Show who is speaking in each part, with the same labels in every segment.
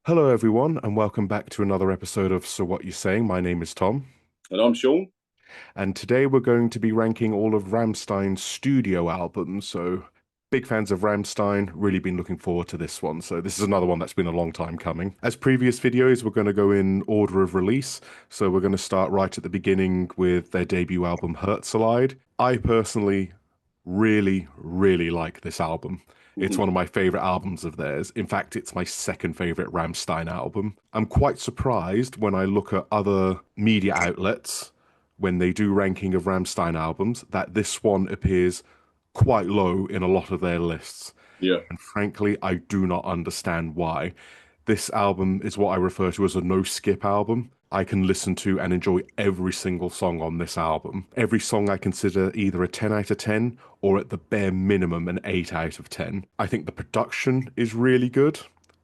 Speaker 1: Hello, everyone, and welcome back to another episode of So What You Saying. My name is Tom,
Speaker 2: And I'm Sean.
Speaker 1: and today we're going to be ranking all of Rammstein's studio albums. So, big fans of Rammstein, really been looking forward to this one. So, this is another one that's been a long time coming. As previous videos, we're going to go in order of release. So, we're going to start right at the beginning with their debut album, Herzeleid. I personally really like this album. It's
Speaker 2: Mhm.
Speaker 1: one of my favorite albums of theirs. In fact, it's my second favorite Rammstein album. I'm quite surprised when I look at other media outlets when they do ranking of Rammstein albums that this one appears quite low in a lot of their lists.
Speaker 2: Yeah.
Speaker 1: And frankly, I do not understand why. This album is what I refer to as a no skip album. I can listen to and enjoy every single song on this album. Every song I consider either a 10 out of 10 or at the bare minimum an 8 out of 10. I think the production is really good,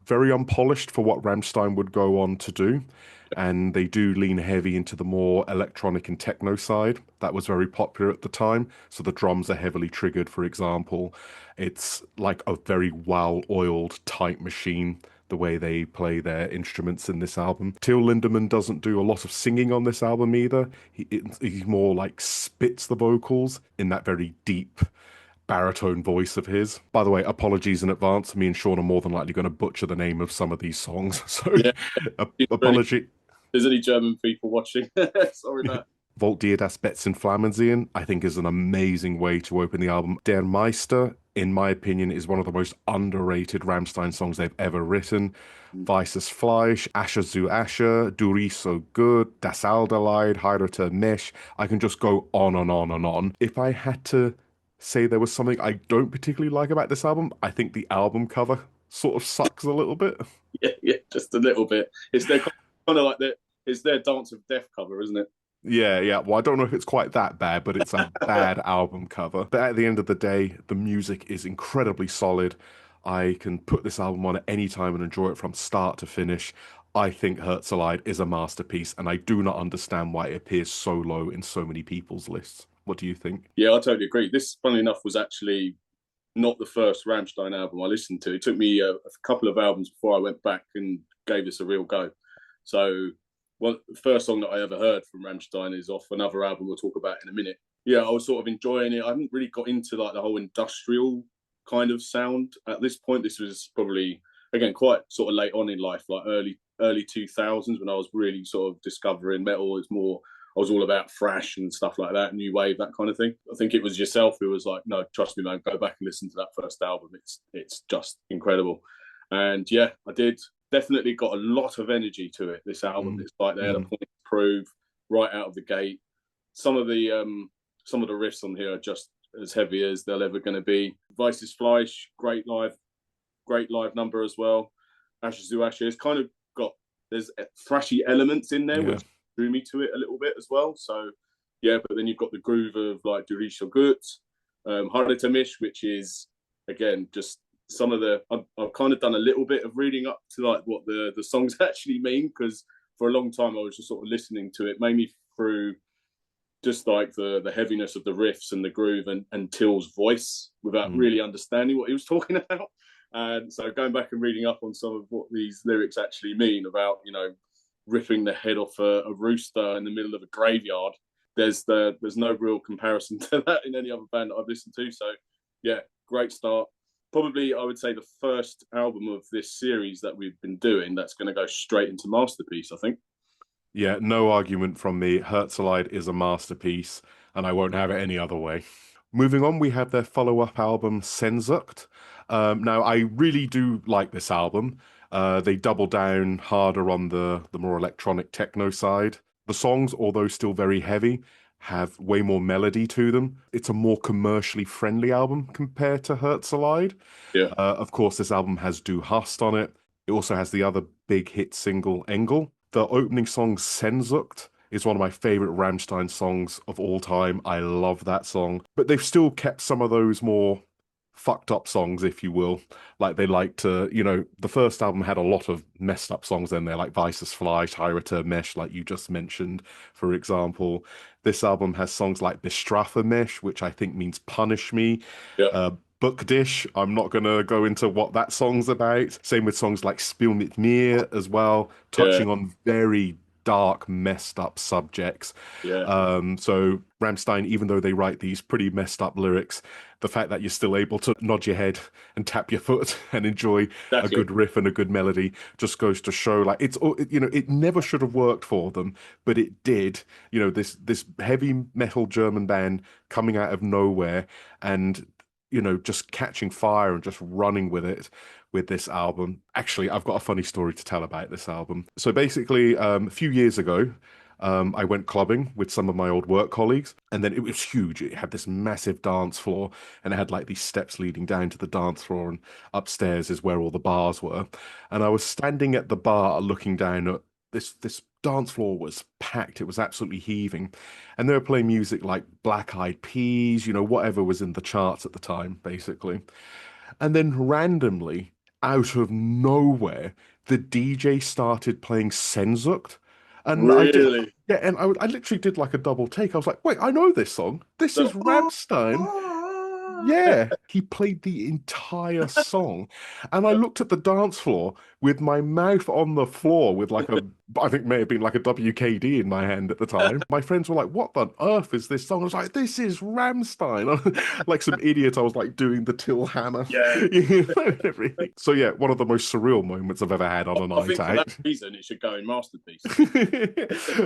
Speaker 1: very unpolished for what Rammstein would go on to do. And they do lean heavy into the more electronic and techno side. That was very popular at the time. So the drums are heavily triggered, for example. It's like a very well-oiled, tight machine, the way they play their instruments in this album. Till Lindemann doesn't do a lot of singing on this album either. He more like spits the vocals in that very deep baritone voice of his. By the way, apologies in advance. Me and Sean are more than likely going to butcher the name of some of these songs. So,
Speaker 2: Yeah. Really,
Speaker 1: apology.
Speaker 2: there's any German people watching. Sorry about
Speaker 1: Wollt dir das Betz in Flammen sehen, I think is an amazing way to open the album. Der Meister, in my opinion, is one of the most underrated Rammstein songs they've ever written.
Speaker 2: that.
Speaker 1: Weißes Fleisch, Asche zu Asche, Du riechst so gut, Das Alderleid, Heirate Mesh. I can just go on and on and on. If I had to say there was something I don't particularly like about this album, I think the album cover sort of sucks a little bit.
Speaker 2: Yeah, yeah, just a little bit. It's their kind of like their it's their Dance of Death cover, isn't it?
Speaker 1: Yeah, yeah. Well, I don't know if it's quite that bad, but it's a bad album cover. But at the end of the day, the music is incredibly solid. I can put this album on at any time and enjoy it from start to finish. I think Herzeleid is a masterpiece, and I do not understand why it appears so low in so many people's lists. What do you think?
Speaker 2: Yeah, I totally agree. This, funnily enough, was actually not the first Rammstein album I listened to. It took me a couple of albums before I went back and gave this a real go. So, well, the first song that I ever heard from Rammstein is off another album we'll talk about in a minute. Yeah, I was sort of enjoying it. I haven't really got into like the whole industrial kind of sound at this point. This was probably again quite sort of late on in life, like early 2000s when I was really sort of discovering metal. It's more I was all about thrash and stuff like that, new wave, that kind of thing. I think it was yourself who was like, "No, trust me, man, go back and listen to that first album. It's just incredible." And yeah, I did. Definitely got a lot of energy to it. This album,
Speaker 1: Mm,
Speaker 2: it's like they had a
Speaker 1: mm.
Speaker 2: point to prove right out of the gate. Some of the some of the riffs on here are just as heavy as they're ever going to be. Weißes Fleisch, great live number as well. Ashes to Ashes, it's kind of got there's thrashy elements in there
Speaker 1: Yeah.
Speaker 2: which drew me to it a little bit as well. So yeah, but then you've got the groove of like Du riechst so gut, Mish, which is again just some of the I've kind of done a little bit of reading up to like what the songs actually mean because for a long time I was just sort of listening to it mainly through just like the heaviness of the riffs and the groove and Till's voice without
Speaker 1: Mm.
Speaker 2: really understanding what he was talking about. And so going back and reading up on some of what these lyrics actually mean about, ripping the head off a rooster in the middle of a graveyard, there's no real comparison to that in any other band that I've listened to. So yeah, great start. Probably I would say the first album of this series that we've been doing that's going to go straight into masterpiece, I think.
Speaker 1: Yeah, no argument from me. Herzeleid is a masterpiece, and I won't have it any other way. Moving on, we have their follow-up album, Sehnsucht. Now, I really do like this album. They double down harder on the more electronic techno side. The songs, although still very heavy, have way more melody to them. It's a more commercially friendly album compared to Herzeleid.
Speaker 2: Yeah.
Speaker 1: Of course, this album has Du Hast on it. It also has the other big hit single, Engel. The opening song, Sehnsucht, is one of my favorite Rammstein songs of all time. I love that song. But they've still kept some of those more fucked up songs, if you will. Like they like to, the first album had a lot of messed up songs in there, like Weißes Fleisch, Heirate Mesh, like you just mentioned, for example. This album has songs like Bestrafe Mesh, which I think means punish me.
Speaker 2: Yeah.
Speaker 1: Uh, Book Dish. I'm not gonna go into what that song's about. Same with songs like Spiel mit mir as well,
Speaker 2: Yeah,
Speaker 1: touching on very dark, messed up subjects.
Speaker 2: yeah,
Speaker 1: So Rammstein, even though they write these pretty messed up lyrics, the fact that you're still able to nod your head and tap your foot and enjoy a
Speaker 2: exactly.
Speaker 1: good riff and a good melody just goes to show like it never should have worked for them, but it did. This heavy metal German band coming out of nowhere and just catching fire and just running with it with this album. Actually, I've got a funny story to tell about this album. So basically, a few years ago, I went clubbing with some of my old work colleagues, and then it was huge. It had this massive dance floor, and it had like these steps leading down to the dance floor, and upstairs is where all the bars were. And I was standing at the bar looking down at this dance floor was packed. It was absolutely heaving. And they were playing music like Black Eyed Peas, whatever was in the charts at the time, basically. And then randomly, out of nowhere, the DJ started playing Sehnsucht. And I did,
Speaker 2: Really?
Speaker 1: yeah, and I literally did like a double take. I was like, wait, I know this song. This is
Speaker 2: So,
Speaker 1: Rammstein. Yeah, he played the entire song. And I looked at the dance floor with my mouth on the floor with like I think may have been like a WKD in my hand at the time. My friends were like, what on earth is this song? I was like, this is Rammstein. Like some idiot, I was like doing the Till Hammer,
Speaker 2: yeah,
Speaker 1: and everything. So yeah, one of the most surreal moments I've ever had on a
Speaker 2: I
Speaker 1: night
Speaker 2: think for
Speaker 1: out.
Speaker 2: that reason it should go in masterpiece.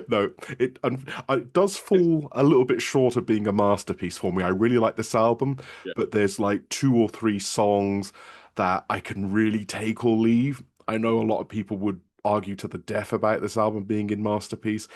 Speaker 1: No, it does fall a little bit short of being a masterpiece for me. I really like this album,
Speaker 2: Yeah,
Speaker 1: but there's like two or three songs that I can really take or leave. I know a lot of people would argue to the death about this album being in masterpiece.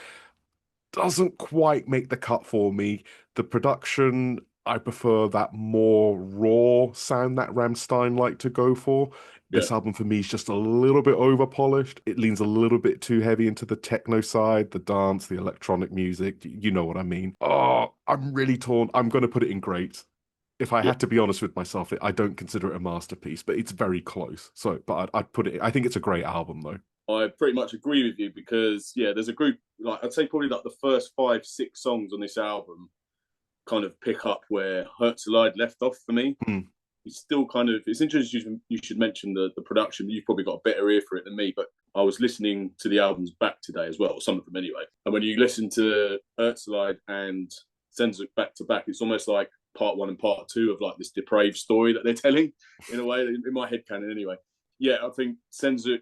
Speaker 1: Doesn't quite make the cut for me. The production, I prefer that more raw sound that Rammstein like to go for.
Speaker 2: yeah,
Speaker 1: This album for me is just a little bit over polished. It leans a little bit too heavy into the techno side, the dance, the electronic music. You know what I mean? Oh, I'm really torn. I'm going to put it in great. If I
Speaker 2: yeah.
Speaker 1: had to be honest with myself, I don't consider it a masterpiece, but it's very close. So, but I'd put it, I think it's a great album though.
Speaker 2: I pretty much agree with you because yeah, there's a group like I'd say probably like the first five, six songs on this album kind of pick up where Herzeleid left off for me.
Speaker 1: Hmm.
Speaker 2: It's still kind of it's interesting you should mention the production. You've probably got a better ear for it than me, but I was listening to the albums back today as well, some of them anyway. And when you listen to Herzeleid and Sehnsucht back to back, it's almost like part one and part two of like this depraved story that they're telling in a way, in my head canon anyway. Yeah, I think Sehnsucht,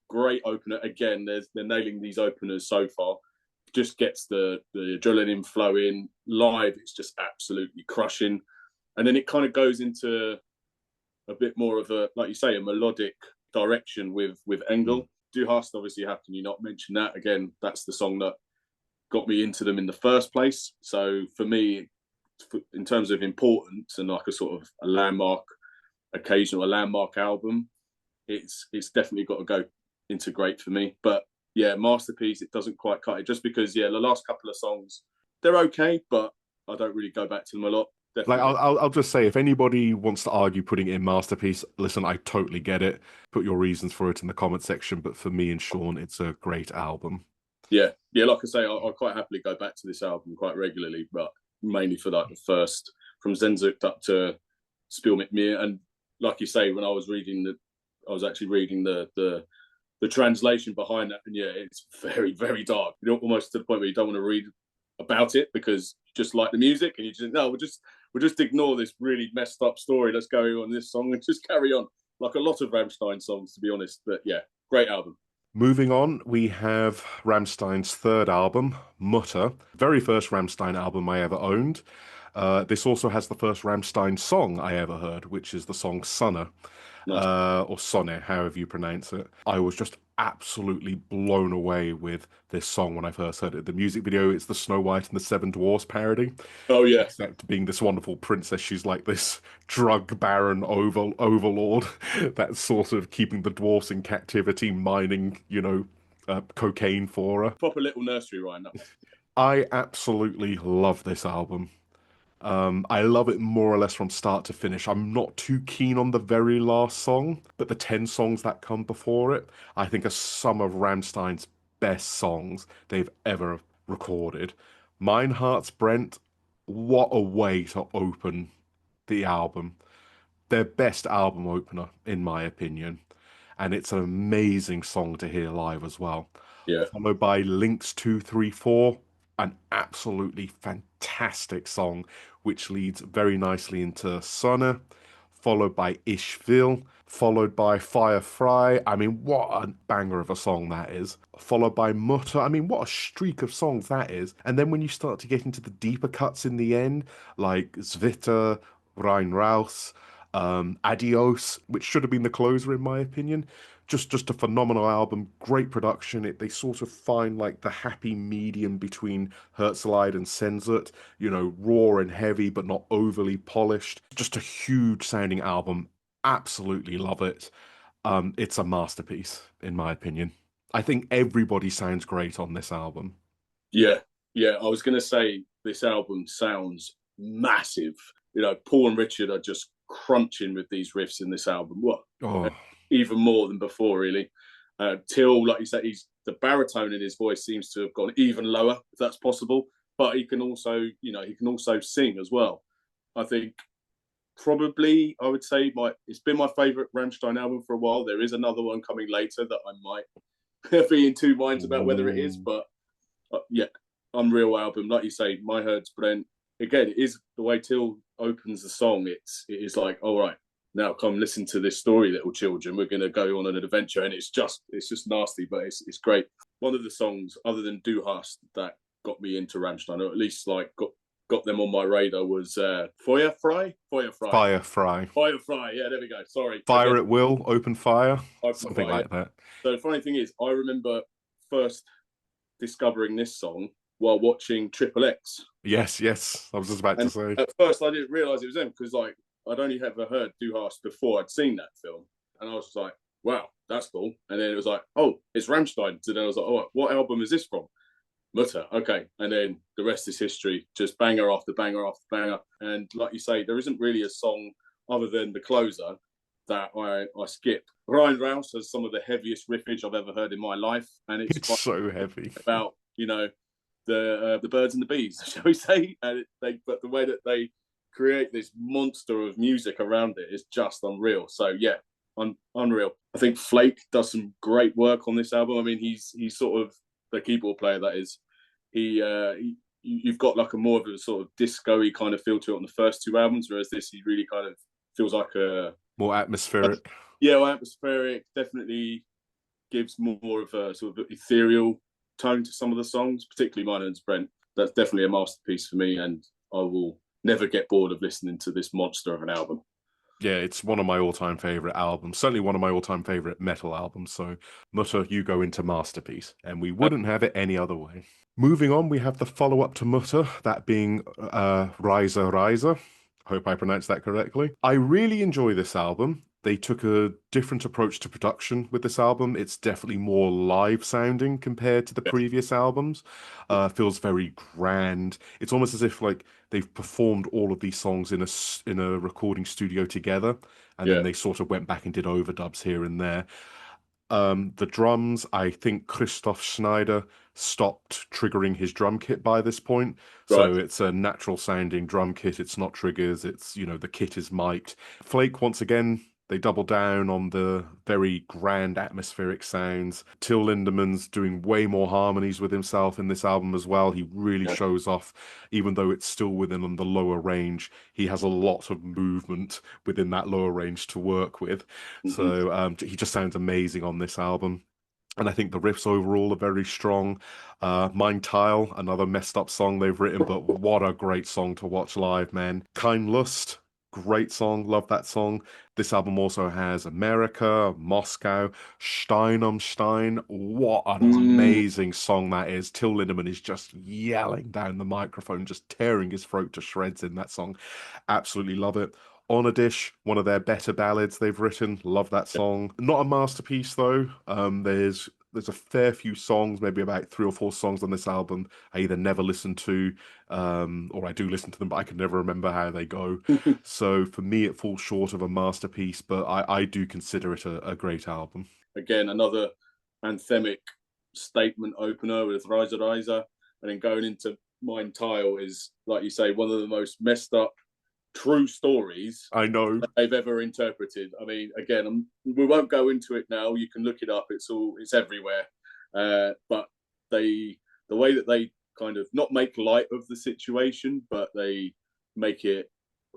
Speaker 2: great opener. Again, they're nailing these openers so far. Just gets the adrenaline flowing. Live, it's just absolutely crushing. And then it kind of goes into a bit more of a, like you say, a melodic direction with
Speaker 1: Hmm.
Speaker 2: Engel. Du hast, obviously, how can you not mention that? Again, that's the song that got me into them in the first place. So for me, in terms of importance and like a sort of a landmark occasion or a landmark album, it's definitely got to go into great for me. But yeah, masterpiece, it doesn't quite cut it just because yeah, the last couple of songs they're okay, but I don't really go back to them a lot.
Speaker 1: Like
Speaker 2: Definitely.
Speaker 1: I'll just say, if anybody wants to argue putting it in masterpiece, listen, I totally get it. Put your reasons for it in the comment section. But for me and Sean, it's a great album.
Speaker 2: Yeah, yeah. Like I say, I quite happily go back to this album quite regularly, but mainly for like the first from Sehnsucht up to Spiel mit mir, and like you say, when I was actually reading the translation behind that, and yeah, it's very very dark. You know, almost to the point where you don't want to read about it because you just like the music, and you just no, we'll just ignore this really messed up story that's going on in this song and just carry on. Like a lot of Rammstein songs, to be honest. But yeah, great album.
Speaker 1: Moving on, we have Rammstein's third album, Mutter, very first Rammstein album I ever owned. This also has the first Rammstein song I ever heard, which is the song Sonne,
Speaker 2: Nice.
Speaker 1: or Sonne, however you pronounce it. I was just absolutely blown away with this song when I first heard it. The music video, it's the Snow White and the Seven Dwarfs parody,
Speaker 2: Oh yeah,
Speaker 1: except being this wonderful princess, she's like this drug baron overlord that's sort of keeping the dwarfs in captivity, mining, cocaine for her.
Speaker 2: proper little nursery rhyme that one.
Speaker 1: I absolutely love this album. I love it more or less from start to finish. I'm not too keen on the very last song, but the 10 songs that come before it, I think are some of Rammstein's best songs they've ever recorded. Mein Heart's Brent, what a way to open the album. their best album opener, in my opinion. And it's an amazing song to hear live as well.
Speaker 2: Yeah.
Speaker 1: Followed by Links 234, an absolutely fantastic song, which leads very nicely into Sonne, followed by Ishville, followed by Fire Fry. I mean, what a banger of a song that is. Followed by Mutter. I mean, what a streak of songs that is. And then when you start to get into the deeper cuts in the end, like Zwitter, Rein Raus, Adios, which should have been the closer in my opinion. Just a phenomenal album, great production. They sort of find like the happy medium between Herzeleid and Sehnsucht, raw and heavy but not overly polished. Just a huge sounding album. Absolutely love it. It's a masterpiece in my opinion. I think everybody sounds great on this album.
Speaker 2: Yeah, yeah. I was going to say this album sounds massive. Paul and Richard are just crunching with these riffs in this album. What?
Speaker 1: Oh,
Speaker 2: Even more than before, really. Till, like you said, the baritone in his voice seems to have gone even lower, if that's possible. But he can also, sing as well. I think probably I would say it's been my favorite Rammstein album for a while. There is another one coming later that I might be in two minds about whether it is,
Speaker 1: ooh.
Speaker 2: but yeah, unreal album. Like you say, My Herdsbrand. Again, it is the way Till opens the song. It is like, all right, now come listen to this story, little children. We're gonna go on an adventure, and it's just nasty, but it's great. One of the songs, other than Du Hast, that got me into Rammstein, or at least like got them on my radar, was Feuerfrei.
Speaker 1: Fire Fry.
Speaker 2: Feuerfrei. Yeah, there we go. Sorry again.
Speaker 1: Fire at will, open fire,
Speaker 2: Open
Speaker 1: something
Speaker 2: Fire.
Speaker 1: like that.
Speaker 2: So the funny thing is, I remember first discovering this song while watching Triple X.
Speaker 1: Yes, yes. I was just about to
Speaker 2: And
Speaker 1: say.
Speaker 2: at first, I didn't realize it was them because, like, I'd only ever heard Du Hast before I'd seen that film, and I was just like, "Wow, that's cool." And then it was like, "Oh, it's Rammstein." So then I was like, "Oh, what album is this from?" Mutter. Okay, and then the rest is history. Just banger after banger after banger. And like you say, there isn't really a song other than the closer that I skip. Ryan Rouse has some of the heaviest riffage I've ever heard in my life, and it's
Speaker 1: It's so heavy.
Speaker 2: about the birds and the bees, shall we say? And but the way that they create this monster of music around it is just unreal. So yeah, unreal. I think Flake does some great work on this album. I mean, he's sort of the keyboard player that is. You've got like a more of a sort of disco-y kind of feel to it on the first two albums, whereas this he really kind of feels like
Speaker 1: More atmospheric.
Speaker 2: atmospheric. Definitely gives more of a sort of ethereal tone to some of the songs, particularly Mine and Brent. That's definitely a masterpiece for me, and I will never get bored of listening to this monster of an album.
Speaker 1: Yeah, it's one of my all-time favorite albums. Certainly one of my all-time favorite metal albums. So, Mutter, you go into masterpiece, and we wouldn't have it any other way. Moving on, we have the follow-up to Mutter, that being Reise, Reise. Hope I pronounced that correctly. I really enjoy this album. They took a different approach to production with this album. It's definitely more live sounding compared to the previous albums. Feels very grand. It's almost as if like they've performed all of these songs in a recording studio together, and then
Speaker 2: Yeah,
Speaker 1: they sort of went back and did overdubs here and there. The drums, I think Christoph Schneider stopped triggering his drum kit by this point.
Speaker 2: right.
Speaker 1: So it's a natural sounding drum kit. It's not triggers. The kit is mic'd. Flake, once again, they double down on the very grand atmospheric sounds. Till Lindemann's doing way more harmonies with himself in this album as well. He really
Speaker 2: Yeah.
Speaker 1: shows off, even though it's still within the lower range. He has a lot of movement within that lower range to work with.
Speaker 2: Mm-hmm.
Speaker 1: So he just sounds amazing on this album. And I think the riffs overall are very strong. Mein Teil, another messed up song they've written, but what a great song to watch live, man. Kein Lust, great song, love that song. This album also has America, Moscow, Stein um Stein. What an
Speaker 2: Mm,
Speaker 1: amazing song that is. Till Lindemann is just yelling down the microphone, just tearing his throat to shreds in that song. Absolutely love it. On a Dish, one of their better ballads they've written. Love that song. Not a masterpiece though. There's a fair few songs, maybe about three or four songs on this album I either never listen to, or I do listen to them, but I can never remember how they go. So for me, it falls short of a masterpiece, but I do consider it a great album.
Speaker 2: Again, another anthemic statement opener with Reise, Reise, and then going into Mein Teil is, like you say, one of the most messed up, true stories
Speaker 1: I know.
Speaker 2: that they've ever interpreted. I mean, again, we won't go into it now. You can look it up. It's everywhere. But the way that they kind of not make light of the situation, but they make it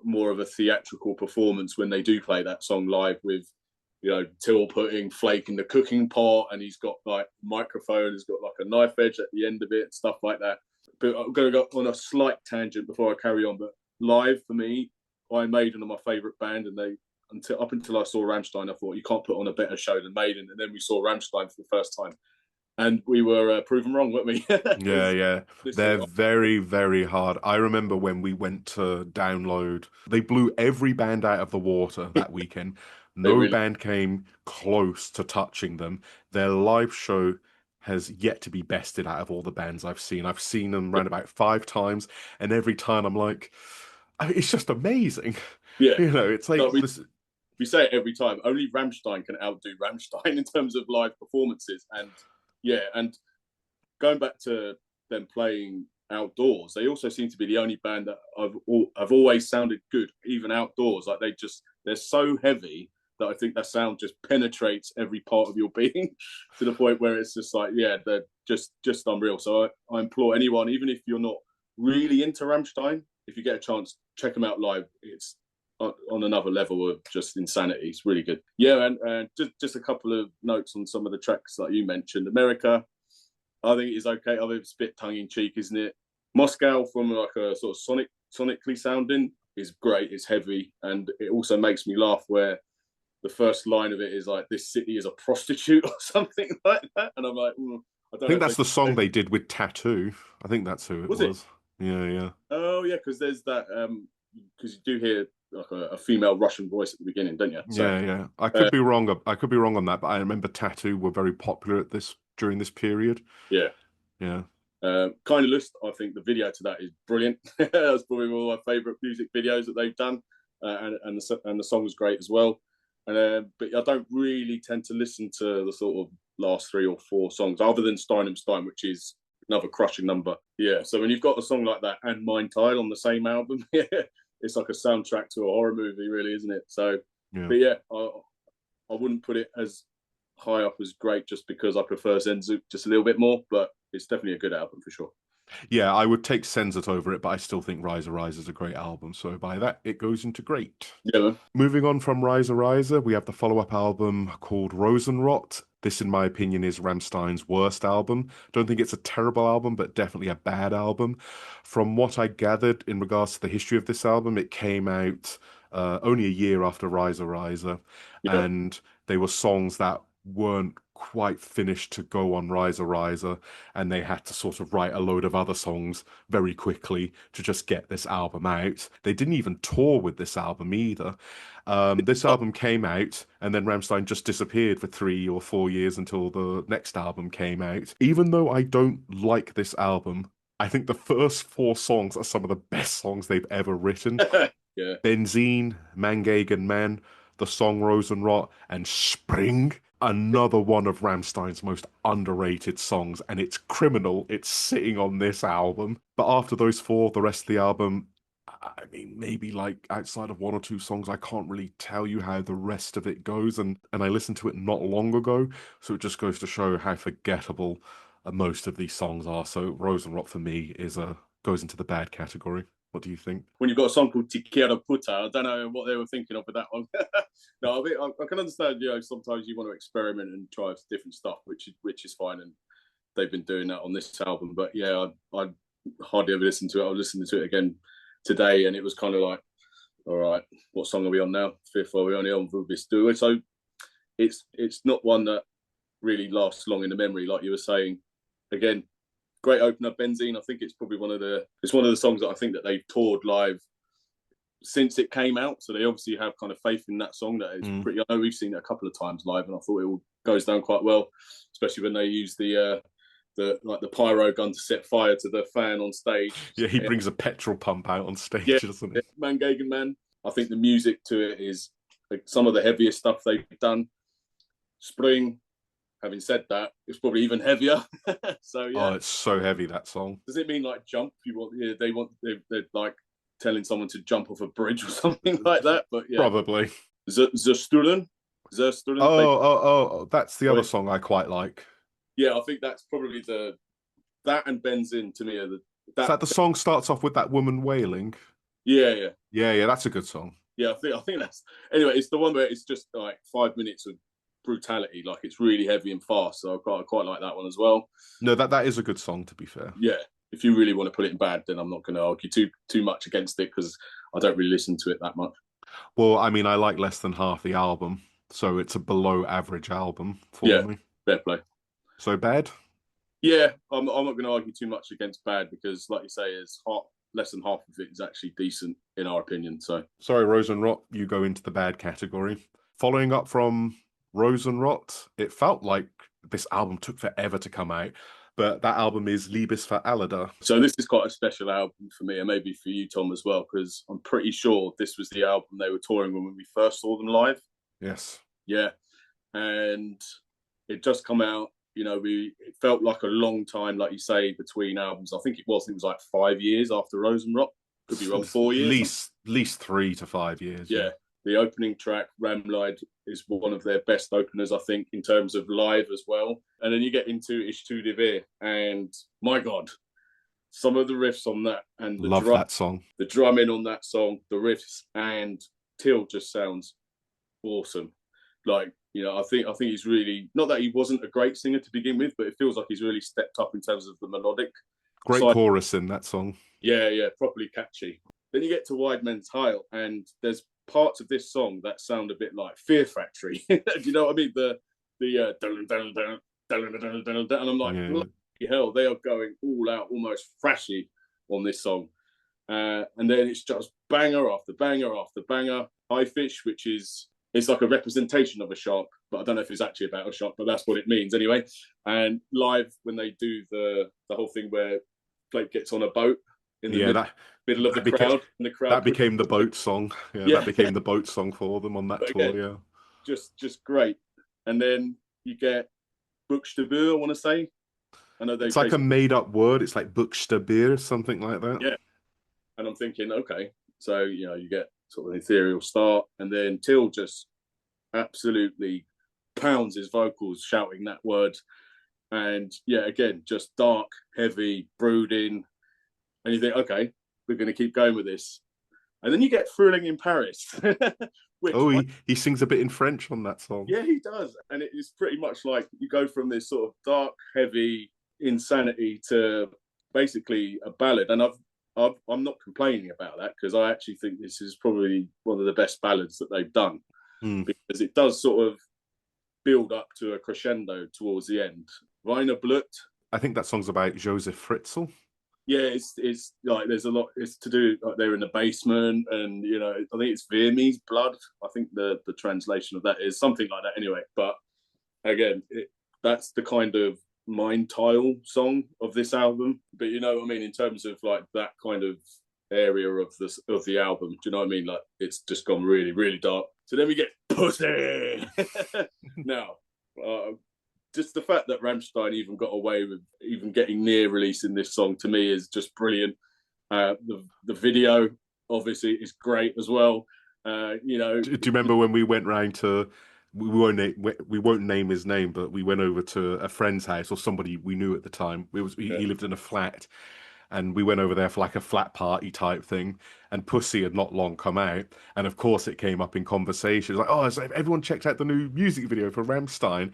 Speaker 2: more of a theatrical performance when they do play that song live with, you know, Till putting Flake in the cooking pot, and he's got like microphone, he's got like a knife edge at the end of it, and stuff like that. But I'm going to go on a slight tangent before I carry on. But live for me, Iron Maiden are my favourite band, and they up until I saw Rammstein, I thought you can't put on a better show than Maiden, and then we saw Rammstein for the first time, and we were proven wrong, weren't we?
Speaker 1: Yeah, yeah. They're very, very hard. I remember when we went to download, they blew every band out of the water that weekend.
Speaker 2: They
Speaker 1: No
Speaker 2: really,
Speaker 1: band came close to touching them. Their live show has yet to be bested out of all the bands I've seen. I've seen them around about 5 times, and every time I'm like, it's just amazing.
Speaker 2: yeah.
Speaker 1: You know, it's like
Speaker 2: So
Speaker 1: this.
Speaker 2: we say it every time. Only Rammstein can outdo Rammstein in terms of live performances, and yeah, and going back to them playing outdoors, they also seem to be the only band that I've always sounded good, even outdoors. Like they're so heavy that I think that sound just penetrates every part of your being to the point where it's just like, yeah, they're just unreal. So I implore anyone, even if you're not really into Rammstein, if you get a chance, check them out live. It's on another level of just insanity. It's really good. Yeah, and just a couple of notes on some of the tracks that you mentioned. America, I think it's okay. I think it's a bit tongue in cheek, isn't it? Moscow, from like a sort of sonically sounding, is great. It's heavy, and it also makes me laugh where the first line of it is like, "This city is a prostitute" or something like that, and I'm like, I
Speaker 1: I
Speaker 2: don't know
Speaker 1: think
Speaker 2: if
Speaker 1: that's the song they did with Tattoo. I think that's who it
Speaker 2: was it.
Speaker 1: was. Yeah, yeah.
Speaker 2: Oh yeah, because there's that because you do hear like a female Russian voice at the beginning, don't you? So
Speaker 1: Yeah, yeah. I
Speaker 2: uh,
Speaker 1: could be wrong. I could be wrong on that, but I remember Tattoo were very popular at this during this period.
Speaker 2: yeah.
Speaker 1: Yeah.
Speaker 2: Kind of List, I think the video to that is brilliant. That's probably one of my favourite music videos that they've done, and the song was great as well. But I don't really tend to listen to the sort of last 3 or 4 songs, other than Stein, which is another crushing number. Yeah, so when you've got a song like that and Mind Tile on the same album, yeah, it's like a soundtrack to a horror movie, really, isn't it? So,
Speaker 1: Yeah.
Speaker 2: but yeah, I wouldn't put it as high up as great just because I prefer Sehnsucht just a little bit more, but it's definitely a good album for sure.
Speaker 1: Yeah, I would take Sehnsucht over it, but I still think Rise is a great album. So by that, it goes into great.
Speaker 2: Yeah, man.
Speaker 1: Moving on from Rise, we have the follow-up album called Rosenrot. This, in my opinion, is Rammstein's worst album. Don't think it's a terrible album, but definitely a bad album. From what I gathered in regards to the history of this album, it came out only a year after Rise,
Speaker 2: Yeah.
Speaker 1: and they were songs that weren't quite finished to go on Rise, and they had to sort of write a load of other songs very quickly to just get this album out. They didn't even tour with this album either. This album came out, and then Rammstein just disappeared for 3 or 4 years until the next album came out. Even though I don't like this album, I think the first 4 songs are some of the best songs they've ever written.
Speaker 2: Yeah.
Speaker 1: Benzene, Man gegen Man, the song Rosenrot, and Spring, another one of Rammstein's most underrated songs, and it's criminal it's sitting on this album. But after those 4, the rest of the album, I mean, maybe like outside of 1 or 2 songs, I can't really tell you how the rest of it goes. And I listened to it not long ago, so it just goes to show how forgettable most of these songs are. So Rosenrot for me is goes into the bad category. What do you think?
Speaker 2: When you've got a song called Tikira Puta, I don't know what they were thinking of with that one. No, I can understand, you know, sometimes you want to experiment and try different stuff, which is fine, and they've been doing that on this album. But yeah, I hardly ever listened to it. I was listening to it again today, and it was kind of like, all right, what song are we on now? Fifth, are we only on Vubis Do It? So it's not one that really lasts long in the memory, like you were saying. Again, great opener, Benzene. I think it's probably one of the songs that I think that they've toured live since it came out. So they obviously have kind of faith in that song. That is pretty. I know we've seen it a couple of times live, and I thought it all goes down quite well, especially when they use the pyro gun to set fire to the fan on stage.
Speaker 1: Yeah, he brings a petrol pump out on stage,
Speaker 2: Yeah,
Speaker 1: doesn't he?
Speaker 2: Man Gegen Man. I think the music to it is like some of the heaviest stuff they've done. Spring. Having said that, it's probably even heavier. So yeah.
Speaker 1: Oh, it's so heavy, that song.
Speaker 2: Does it mean like jump? You want? Yeah, they're like telling someone to jump off a bridge or something like that. But yeah,
Speaker 1: Probably.
Speaker 2: Zerstuhlen, Zerstuhlen.
Speaker 1: That's the other song I quite like.
Speaker 2: Yeah, I think that's probably that and Benzin to me are
Speaker 1: Is
Speaker 2: that.
Speaker 1: that the song starts off with that woman wailing?
Speaker 2: Yeah, yeah,
Speaker 1: Yeah, that's a good song.
Speaker 2: yeah. I think that's anyway. It's the one where it's just like 5 minutes of brutality, like it's really heavy and fast. So I quite like that one as well.
Speaker 1: No, that is a good song, to be fair.
Speaker 2: Yeah, if you really want to put it in bad, then I'm not going to argue too much against it because I don't really listen to it that much.
Speaker 1: Well, I mean, I like less than half the album, so it's a below average album for
Speaker 2: Yeah,
Speaker 1: me.
Speaker 2: fair play.
Speaker 1: So bad?
Speaker 2: Yeah, I'm not going to argue too much against bad because, like you say, less than half of it is actually decent in our opinion. So
Speaker 1: sorry, Rosenrot, you go into the bad category. Following up from Rosenrot, it felt like this album took forever to come out, but that album is Liebe, alle.
Speaker 2: So this is quite a special album for me, and maybe for you, Tom, as well, because I'm pretty sure this was the album they were touring when we first saw them live.
Speaker 1: Yes.
Speaker 2: Yeah, and it just come out. It felt like a long time, like you say, between albums. I think it was like 5 years after Rosenrot. Could be wrong, 4 years.
Speaker 1: At least 3 to 5 years.
Speaker 2: Yeah. The opening track, Rammstein, is one of their best openers, I think, in terms of live as well. And then you get into Ich tu dir weh, and my God, some of the riffs on that and
Speaker 1: that song,
Speaker 2: the drumming on that song, the riffs, and Till just sounds awesome. Like, I think he's really, not that he wasn't a great singer to begin with, but it feels like he's really stepped up in terms of the melodic.
Speaker 1: Great chorus in that song.
Speaker 2: Yeah, properly catchy. Then you get to Wide Men's Heil, and there's parts of this song that sound a bit like Fear Factory. Do you know what I mean? And I'm like, bloody hell, they are going all out, almost thrashy on this song. And then it's just banger after banger after banger. High Fish, which it's like a representation of a shark, but I don't know if it's actually about a shark, but that's what it means anyway. And live, when they do the whole thing where Blake gets on a boat in the middle of the crowd, and the crowd,
Speaker 1: that became the boat song. That became the boat song for them on that tour. Yeah,
Speaker 2: just great. And then you get Buchstabe, I want to say. I know
Speaker 1: it's like a made-up word. It's like Buchstabe, something like that.
Speaker 2: Yeah, and I'm thinking, okay, so you get sort of an ethereal start, and then Till just absolutely pounds his vocals shouting that word, and again, just dark, heavy, brooding, and you think, okay, we're going to keep going with this. And then you get Frühling in Paris.
Speaker 1: He sings a bit in French on that song.
Speaker 2: Yeah, he does. And it is pretty much like you go from this sort of dark, heavy insanity to basically a ballad. And I'm not complaining about that, because I actually think this is probably one of the best ballads that they've done, because it does sort of build up to a crescendo towards the end. Rainer Blut.
Speaker 1: I think that song's about Josef Fritzl.
Speaker 2: Yeah, it's like there's a lot. It's to do like they're in the basement, and I think it's Verme's blood. I think the translation of that is something like that. Anyway, but again, that's the kind of mind tile song of this album. But you know what I mean, in terms of like that kind of area of the album. Do you know what I mean? Like it's just gone really, really dark. So then we get Pussy. Now, just the fact that Rammstein even got away with even getting near releasing this song, to me, is just brilliant. The video obviously is great as well. Do
Speaker 1: you remember when we went round to? We won't name his name, but we went over to a friend's house, or somebody we knew at the time. He lived in a flat, and we went over there for like a flat party type thing. And Pussy had not long come out, and of course it came up in conversation. Like, oh, so everyone checked out the new music video for Rammstein.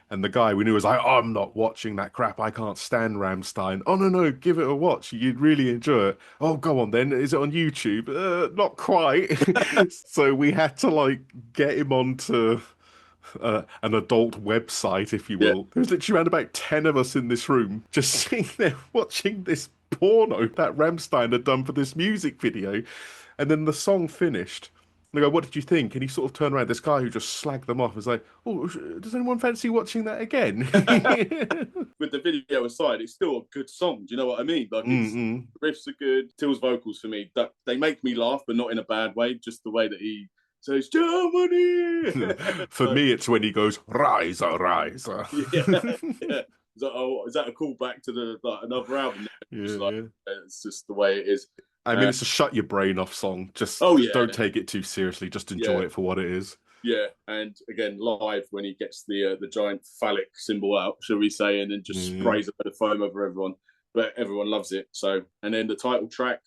Speaker 1: And the guy we knew was like, oh, I'm not watching that crap. I can't stand Rammstein. Oh, no, give it a watch. You'd really enjoy it. Oh, go on then. Is it on YouTube? Not quite. So we had to like get him onto an adult website, if you will.
Speaker 2: Yeah.
Speaker 1: There was literally around about 10 of us in this room just sitting there watching this porno that Rammstein had done for this music video. And then the song finished. They go, what did you think? And he sort of turned around. This guy who just slagged them off was like, oh, does anyone fancy watching that again?
Speaker 2: With the video aside, it's still a good song. Do you know what I mean? Like, the riffs are good. Till's vocals, for me, that they make me laugh, but not in a bad way. Just the way that he says, Germany!
Speaker 1: For me, it's when he goes, Reise, Reise.
Speaker 2: Yeah. Is that a callback to another album? It's just the way it is.
Speaker 1: I mean, it's a shut your brain off song. Just
Speaker 2: Oh yeah,
Speaker 1: don't take it too seriously. Just
Speaker 2: yeah,
Speaker 1: enjoy it for what it is.
Speaker 2: yeah. And again, live when he gets the giant phallic symbol out, shall we say, and then just
Speaker 1: Mm.
Speaker 2: sprays a bit of foam over everyone. But everyone loves it. So, and then the title track,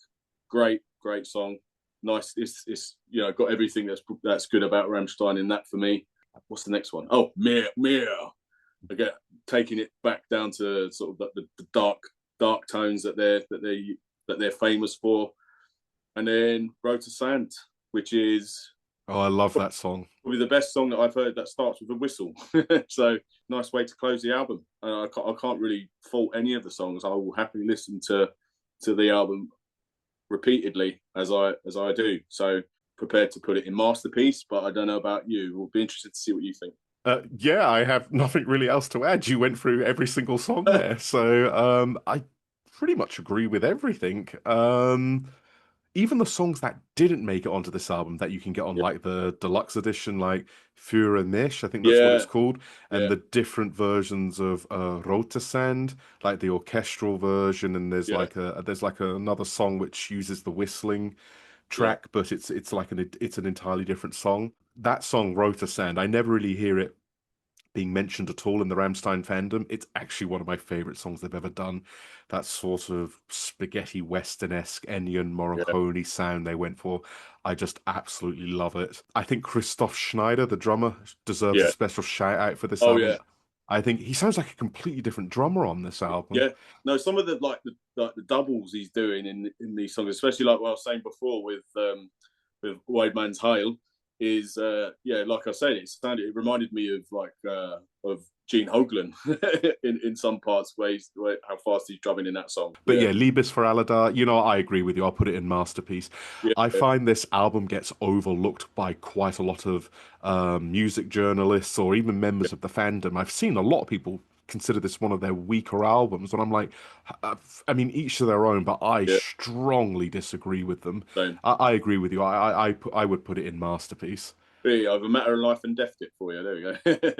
Speaker 2: great song. Nice. It's got everything that's good about Rammstein in that for me. What's the next one? Oh, Mir. Again, taking it back down to sort of the dark tones that they're famous for. And then Road to Sand, which is
Speaker 1: Oh, I love that song.
Speaker 2: probably the best song that I've heard that starts with a whistle. So nice way to close the album. I can't really fault any of the songs. I will happily listen to the album repeatedly as I do. So prepared to put it in masterpiece, but I don't know about you. We'll be interested to see what you think.
Speaker 1: Yeah, I have nothing really else to add. You went through every single song there, so I pretty much agree with everything. Even the songs that didn't make it onto this album that you can get on
Speaker 2: Yeah,
Speaker 1: like the deluxe edition, like Für Mich, I think that's what
Speaker 2: yeah,
Speaker 1: it's called, and
Speaker 2: yeah,
Speaker 1: the different versions of Rote Sand, like the orchestral version, and
Speaker 2: yeah,
Speaker 1: there's like another song which uses the whistling
Speaker 2: yeah,
Speaker 1: track, but it's an entirely different song. That song, Rote Sand, I never really hear it being mentioned at all in the Rammstein fandom. It's actually one of my favorite songs they've ever done. That sort of spaghetti western-esque Ennio
Speaker 2: yeah,
Speaker 1: Morricone sound they went for. I just absolutely love it. I think Christoph Schneider, the drummer, deserves a
Speaker 2: yeah.
Speaker 1: special shout out for this
Speaker 2: Oh
Speaker 1: album.
Speaker 2: yeah,
Speaker 1: I think he sounds like a completely different drummer on this album.
Speaker 2: yeah. No, some of the doubles he's doing in these songs, especially like what I was saying before with Wide Man's Hail, is like I said, it reminded me of Gene Hoglan in some parts where how fast he's drumming in that song.
Speaker 1: But
Speaker 2: Yeah,
Speaker 1: yeah, Liebes for alle, I agree with you. I'll put it in masterpiece.
Speaker 2: yeah,
Speaker 1: I find this album gets overlooked by quite a lot of music journalists or even
Speaker 2: yeah,
Speaker 1: members of the fandom. I've seen a lot of people consider this one of their weaker albums, and I'm like, I mean, each to their own, but I
Speaker 2: yeah.
Speaker 1: strongly disagree with them.
Speaker 2: Same.
Speaker 1: I agree with you. I would put it in masterpiece.
Speaker 2: Really, I've a matter of life and death it for you. There we go.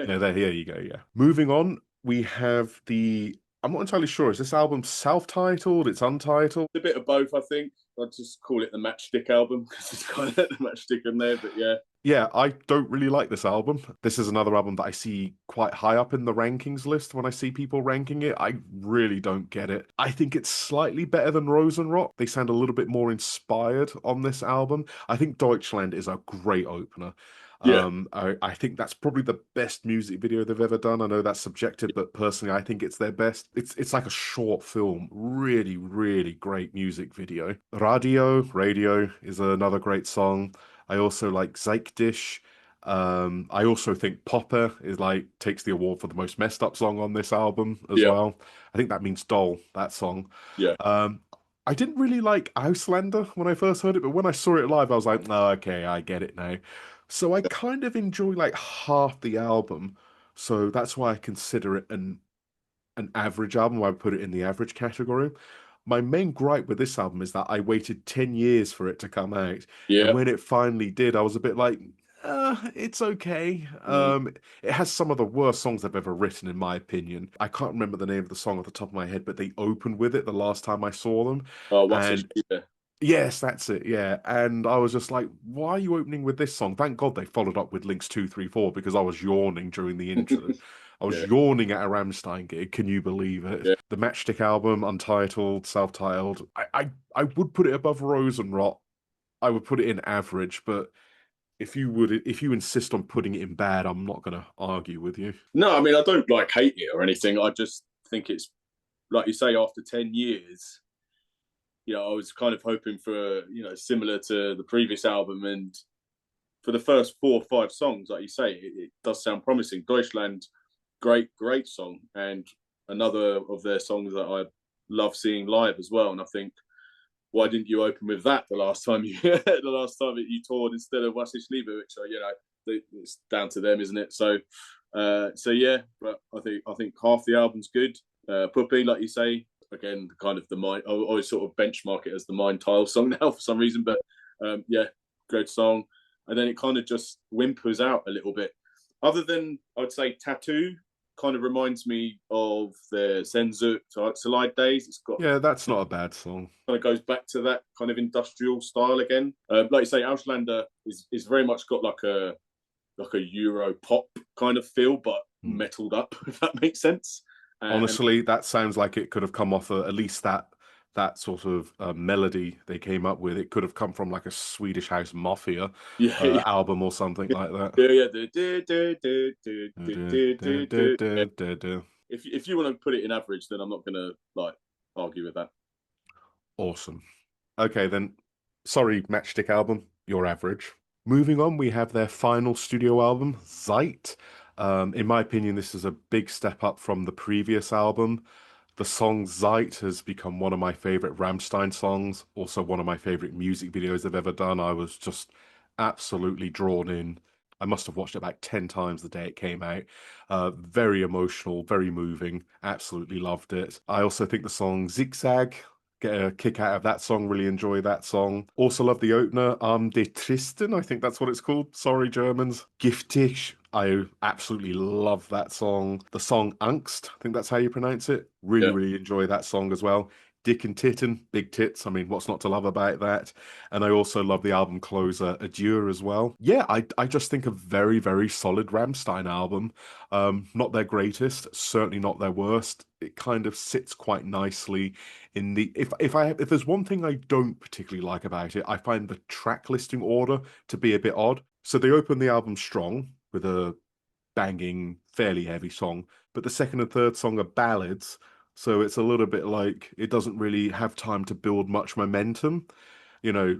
Speaker 1: Yeah, there you go. Yeah. Moving on, we have I'm not entirely sure. Is this album self-titled? It's untitled.
Speaker 2: A bit of both, I think. I'd just call it the Matchstick album because it's kind of the matchstick in there. But yeah,
Speaker 1: Yeah, I don't really like this album. This is another album that I see quite high up in the rankings list when I see people ranking it. I really don't get it. I think it's slightly better than Rosenrot. They sound a little bit more inspired on this album. I think Deutschland is a great opener.
Speaker 2: yeah,
Speaker 1: I think that's probably the best music video they've ever done. I know that's subjective, but personally, I think it's their best. It's like a short film, really, really great music video. Radio is another great song. I also like Zeitdish. I also think Popper is like takes the award for the most messed up song on this album as
Speaker 2: yeah,
Speaker 1: well. I think that means Doll, that song.
Speaker 2: yeah,
Speaker 1: Um, I didn't really like Auslander when I first heard it, but when I saw it live, I was like, oh, okay, I get it now. So I kind of enjoy like half the album. So that's why I consider it an average album. I would put it in the average category. My main gripe with this album is that I waited 10 years for it to come out. And
Speaker 2: yeah.
Speaker 1: when it finally did, I was a bit like, it's okay.
Speaker 2: Mm.
Speaker 1: It has some of the worst songs I've ever written, in my opinion. I can't remember the name of the song off the top of my head, but they opened with it the last time I saw them.
Speaker 2: Oh, what's this?
Speaker 1: And
Speaker 2: Yeah,
Speaker 1: yes, that's it. Yeah. And I was just like, why are you opening with this song? Thank God they followed up with Links 234 because I was yawning during the intro. I was
Speaker 2: yeah,
Speaker 1: yawning at a Rammstein gig. Can you believe it?
Speaker 2: yeah.
Speaker 1: The Matchstick album, Untitled, self-titled. I would put it above Rosenrot. I would put it in average, but if you insist on putting it in bad, I'm not gonna argue with you.
Speaker 2: No, I mean I don't like hate it or anything. I just think it's like you say after 10 years. I was kind of hoping for similar to the previous album, and for the first 4 or 5 songs, like you say, it does sound promising. Deutschland, great song, and another of their songs that I love seeing live as well. And I think, why didn't you open with that the last time you toured instead of Was ist Liebe, which it's down to them, isn't it? So yeah, but I think half the album's good. Puppy, like you say, again, kind of the mind. I always sort of benchmark it as the Mind Tile song now for some reason, but yeah, great song. And then it kind of just whimpers out a little bit. Other than I'd say Tattoo, kind of reminds me of the Sehnsucht, Herzeleid days. It's got
Speaker 1: Yeah, that's not a bad song.
Speaker 2: kind of goes back to that kind of industrial style again. Like you say, Auslander is very much got like a Euro pop kind of feel, but metalled up, if that makes sense. And
Speaker 1: Honestly, that sounds like it could have come off at least that sort of melody they came up with. It could have come from like a Swedish House Mafia
Speaker 2: yeah, yeah,
Speaker 1: album or something like that.
Speaker 2: yeah. If you want to put it in average, then I'm not gonna like argue with that.
Speaker 1: Awesome. Okay, then. Sorry, Matchstick album, you're average. Moving on, we have their final studio album, Zeit. In my opinion, this is a big step up from the previous album. The song Zeit has become one of my favorite Rammstein songs, also one of my favorite music videos they've ever done. I was just absolutely drawn in. I must have watched it about 10 times the day it came out. Very emotional, very moving. Absolutely loved it. I also think the song Zigzag, get a kick out of that song, really enjoy that song. Also love the opener, de Tristan, I think that's what it's called. Sorry, Germans. Giftig. I absolutely love that song. The song Angst, I think that's how you pronounce it. Really,
Speaker 2: Yeah,
Speaker 1: really enjoy that song as well. Dick and Titten, big tits. I mean, what's not to love about that? And I also love the album closer, Adieu, as well. Yeah, I just think a very, very solid Rammstein album. Not their greatest, certainly not their worst. It kind of sits quite nicely in the if there's one thing I don't particularly like about it, I find the track listing order to be a bit odd. So they open the album strong with a banging, fairly heavy song, but the second and third song are ballads. So it's a little bit like it doesn't really have time to build much momentum.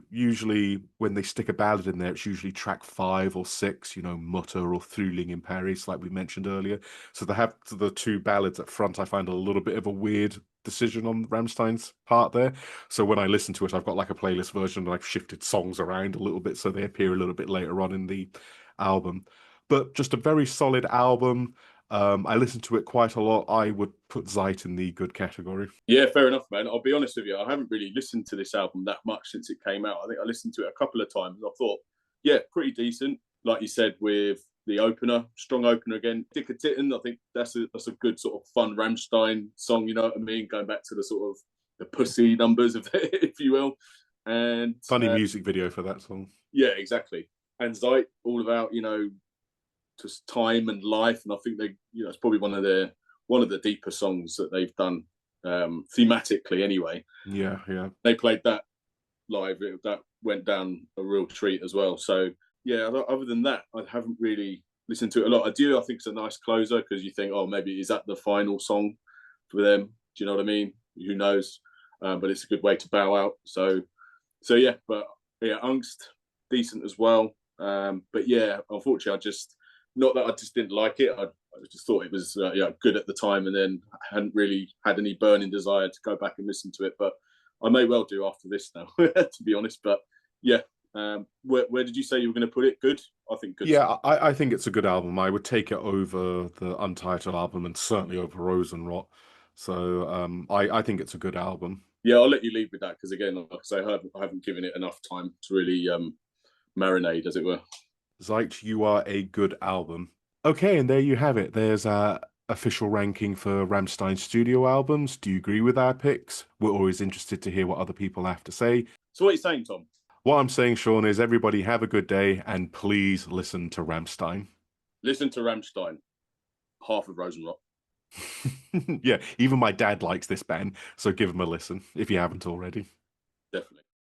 Speaker 1: Usually when they stick a ballad in there, it's usually track 5 or 6, Mutter or Frühling in Paris, like we mentioned earlier. So they have the two ballads at front. I find a little bit of a weird decision on Rammstein's part there. So when I listen to it, I've got like a playlist version and I've shifted songs around a little bit so they appear a little bit later on in the album. But just a very solid album. I listen to it quite a lot. I would put Zeit in the good category.
Speaker 2: yeah, fair enough, man. I'll be honest with you, I haven't really listened to this album that much since it came out. I think I listened to it a couple of times. I thought, yeah, pretty decent. Like you said, with the opener, strong opener again. Dick a Titten, I think that's a good sort of fun Rammstein song. You know what I mean? Going back to the sort of the pussy numbers of it, if you will. And
Speaker 1: Funny music video for that song.
Speaker 2: yeah, exactly. And Zeit, all about just time and life. And I think it's probably one of the deeper songs that they've done thematically. Anyway,
Speaker 1: Yeah, yeah.
Speaker 2: they played that live. That went down a real treat as well. So yeah, other than that, I haven't really listened to it a lot. I do. I think it's a nice closer because you think, oh, maybe is that the final song for them? Do you know what I mean? Who knows? But it's a good way to bow out. So yeah, but yeah, Angst decent as well. But yeah, unfortunately, I just didn't like it. I just thought it was good at the time, and then hadn't really had any burning desire to go back and listen to it. But I may well do after this now, to be honest. But yeah, where did you say you were going to put it? Good, I think good.
Speaker 1: Yeah, I think it's a good album. I would take it over the Untitled album and certainly over Rosenrot. So I think it's a good album.
Speaker 2: Yeah, I'll let you lead with that because again, like I say, I haven't given it enough time to really marinade, as it were.
Speaker 1: Zeit, you are a good album. Okay, and there you have it. There's our official ranking for Rammstein studio albums. Do you agree with our picks? We're always interested to hear what other people have to say.
Speaker 2: So what are you saying, Tom?
Speaker 1: What I'm saying, Sean, is everybody have a good day and please listen to Rammstein.
Speaker 2: Listen to Rammstein, half of Rosenrot.
Speaker 1: Yeah, even my dad likes this band, so give them a listen if you haven't already.
Speaker 2: Definitely.